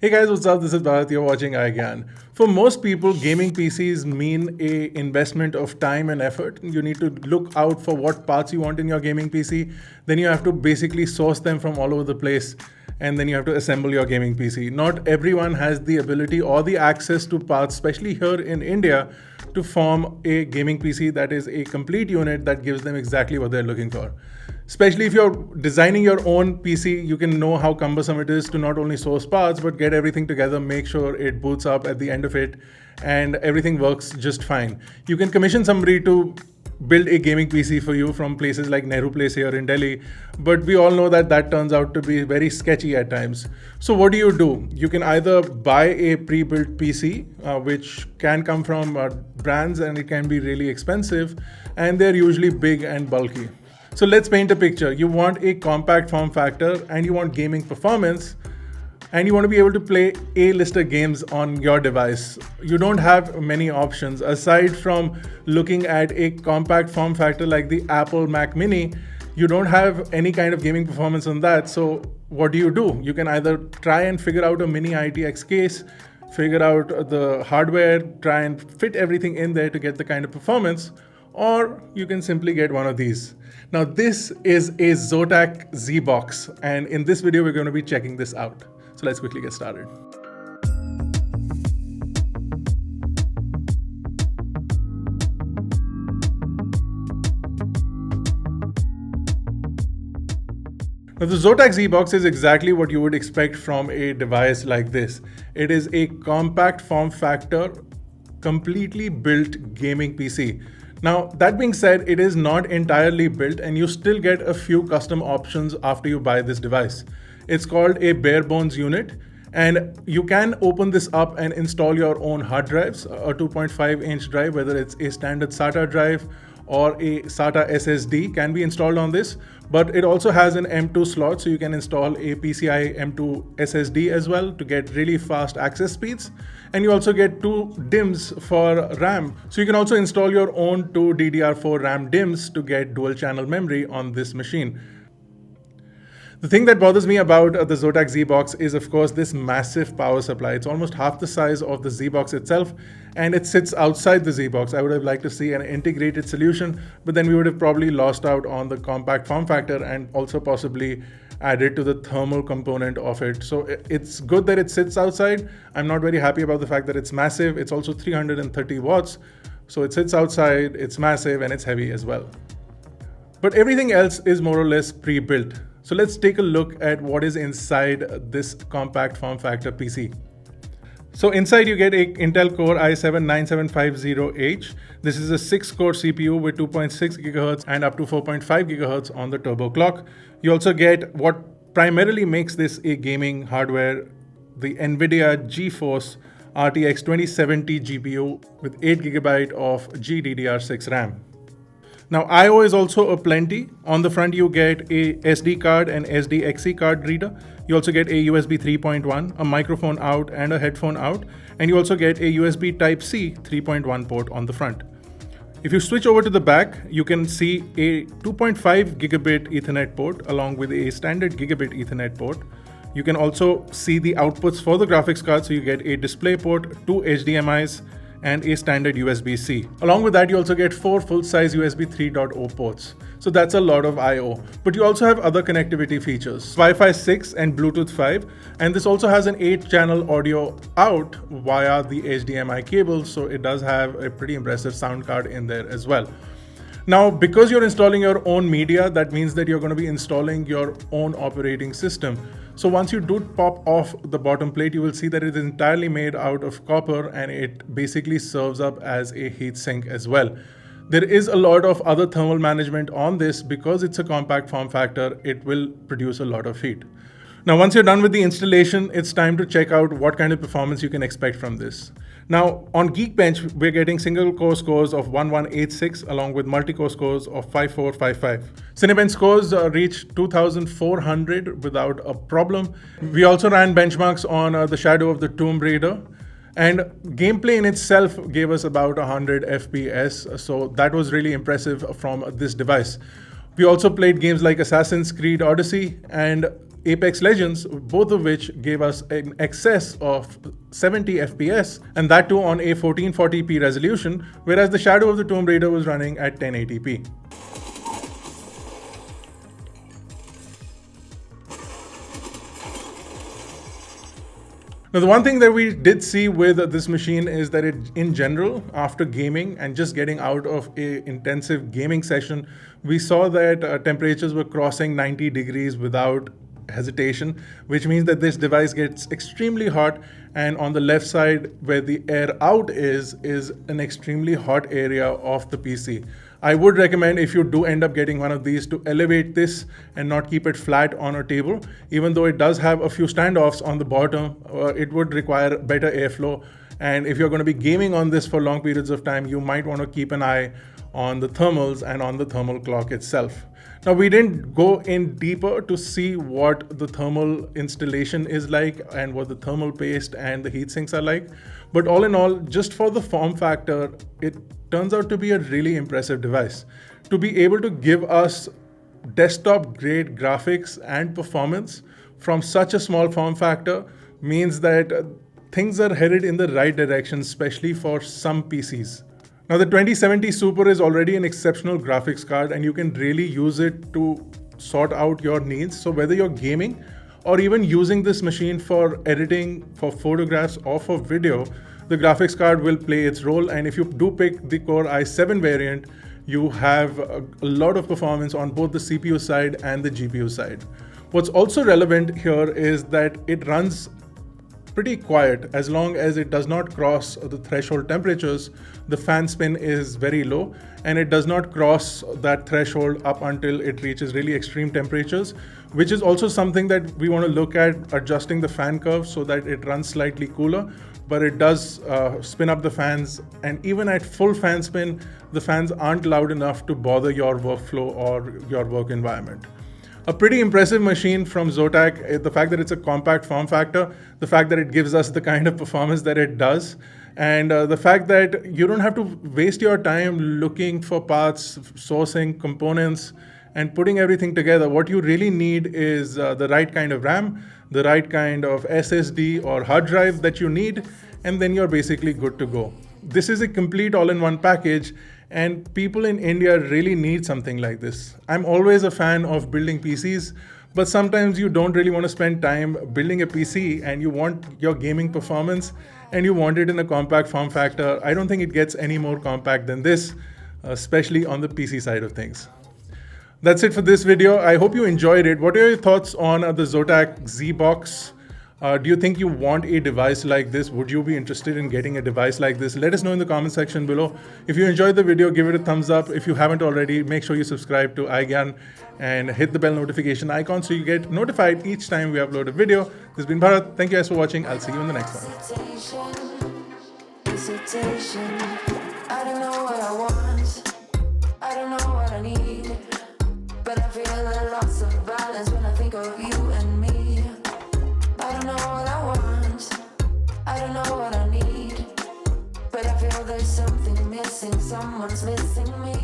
Hey guys, what's up? This is Bharat. You're watching iGyaan. For most people, gaming PCs mean a investment of time and effort. You need to look out for what parts you want in your gaming PC. Then you have to basically source them from all over the place, and then you have to assemble your gaming PC. Not everyone has the ability or the access to parts, especially here in India, to form a gaming PC that is a complete unit that gives them exactly what they're looking for. Especially if you're designing your own PC, you can know how cumbersome it is to not only source parts, but get everything together, make sure it boots up at the end of it, and everything works just fine. You can commission somebody to build a gaming PC for you from places like Nehru Place here in Delhi, but we all know that that turns out to be very sketchy at times. So what do? You can either buy a pre-built PC, which can come from brands and it can be really expensive, and they're usually big and bulky. So let's paint a picture. You want a compact form factor and you want gaming performance and you want to be able to play A-lister games on your device. You don't have many options aside from looking at a compact form factor like the Apple Mac Mini. You don't have any kind of gaming performance on that. So what do? You can either try and figure out a mini ITX case, figure out the hardware, try and fit everything in there to get the kind of performance, or you can simply get one of these. Now this is a Zotac ZBox, and in this video we're going to be checking this out. So let's quickly get started. Now the Zotac ZBox is exactly what you would expect from a device like this. It is a compact form factor, completely built gaming PC. Now, that being said, it is not entirely built and you still get a few custom options after you buy this device. It's called a bare bones unit, and you can open this up and install your own hard drives, a 2.5-inch drive, whether it's a standard SATA drive or a SATA SSD can be installed on this, but it also has an M2 slot, so you can install a PCI M2 SSD as well to get really fast access speeds. And you also get 2 DIMMs for RAM. So you can also install your own 2 DDR4 RAM DIMMs to get dual channel memory on this machine. The thing that bothers me about the Zotac ZBox is, of course, this massive power supply. It's almost half the size of the ZBox itself, and it sits outside the ZBox. I would have liked to see an integrated solution, but then we would have probably lost out on the compact form factor and also possibly added to the thermal component of it. So it's good that it sits outside. I'm not very happy about the fact that it's massive. It's also 330 watts. So it sits outside, it's massive, and it's heavy as well. But everything else is more or less pre-built. So let's take a look at what is inside this compact form factor PC. So inside you get a Intel Core i7-9750H. This is a 6-core CPU with 2.6 GHz and up to 4.5 GHz on the turbo clock. You also get what primarily makes this a gaming hardware, the NVIDIA GeForce RTX 2070 GPU with 8 GB of GDDR6 RAM. Now I/O is also a plenty. On the front you get a SD card and SDXC card reader. You also get a USB 3.1, a microphone out and a headphone out, and you also get a USB Type-C 3.1 port on the front. If you switch over to the back, you can see a 2.5 gigabit Ethernet port along with a standard gigabit Ethernet port. You can also see the outputs for the graphics card, so you get a display port, 2 HDMIs, and a standard USB-C. Along with that, you also get 4 full-size USB 3.0 ports. So that's a lot of I/O. But you also have other connectivity features, Wi-Fi 6 and Bluetooth 5, and this also has an 8-channel audio out via the HDMI cable, so it does have a pretty impressive sound card in there as well. Now, because you're installing your own media, that means that you're going to be installing your own operating system. So once you do pop off the bottom plate, you will see that it is entirely made out of copper and it basically serves up as a heatsink as well. There is a lot of other thermal management on this. Because it's a compact form factor, it will produce a lot of heat. Now, once you're done with the installation, it's time to check out what kind of performance you can expect from this. Now, on Geekbench, we're getting single core scores of 1186 along with multi-core scores of 5455. Cinebench scores reached 2400 without a problem. We also ran benchmarks on the Shadow of the Tomb Raider. And gameplay in itself gave us about 100 FPS, so that was really impressive from this device. We also played games like Assassin's Creed Odyssey, and Apex Legends, both of which gave us an excess of 70 FPS, and that too on a 1440p resolution, whereas the Shadow of the Tomb Raider was running at 1080p. Now, the one thing that we did see with this machine is that it, in general, after gaming and just getting out of an intensive gaming session, we saw that temperatures were crossing 90 degrees without hesitation, which means that this device gets extremely hot, and on the left side where the air out is an extremely hot area of the PC. I would recommend, if you do end up getting one of these, to elevate this and not keep it flat on a table. Even though it does have a few standoffs on the bottom, it would require better airflow. And if you're going to be gaming on this for long periods of time, you might want to keep an eye on the thermals and on the thermal clock itself. Now, we didn't go in deeper to see what the thermal installation is like and what the thermal paste and the heat sinks are like. But all in all, just for the form factor, it turns out to be a really impressive device. To be able to give us desktop grade graphics and performance from such a small form factor means that things are headed in the right direction, especially for some PCs. Now, the 2070 Super is already an exceptional graphics card, and you can really use it to sort out your needs. So whether you're gaming or even using this machine for editing, for photographs, or for video, the graphics card will play its role. And if you do pick the Core i7 variant, you have a lot of performance on both the CPU side and the GPU side. What's also relevant here is that it runs pretty quiet. As long as it does not cross the threshold temperatures, the fan spin is very low, and it does not cross that threshold up until it reaches really extreme temperatures, which is also something that we want to look at, adjusting the fan curve so that it runs slightly cooler, but it does spin up the fans. And even at full fan spin, the fans aren't loud enough to bother your workflow or your work environment. A pretty impressive machine from Zotac. The fact that it's a compact form factor, the fact that it gives us the kind of performance that it does, and the fact that you don't have to waste your time looking for parts, sourcing components, and putting everything together. What you really need is the right kind of RAM, the right kind of SSD or hard drive that you need, and then you're basically good to go. This is a complete all-in-one package, and people in India really need something like this. I'm always a fan of building PCs, but sometimes you don't really want to spend time building a PC and you want your gaming performance and you want it in a compact form factor. I don't think it gets any more compact than this, especially on the PC side of things. That's it for this video. I hope you enjoyed it. What are your thoughts on the Zotac ZBox? Do you think you want a device like this? Would you be interested in getting a device like this? Let us know in the comment section below. If you enjoyed the video, give it a thumbs up. If you haven't already, make sure you subscribe to iGyaan and hit the bell notification icon so you get notified each time we upload a video. This has been Bharat. Thank you guys for watching. I'll see you in the next one. I don't know what I want. I don't know what I need. But I feel a loss of balance when I think of you and me. I don't know what I want, I don't know what I need, but I feel there's something missing, someone's missing me.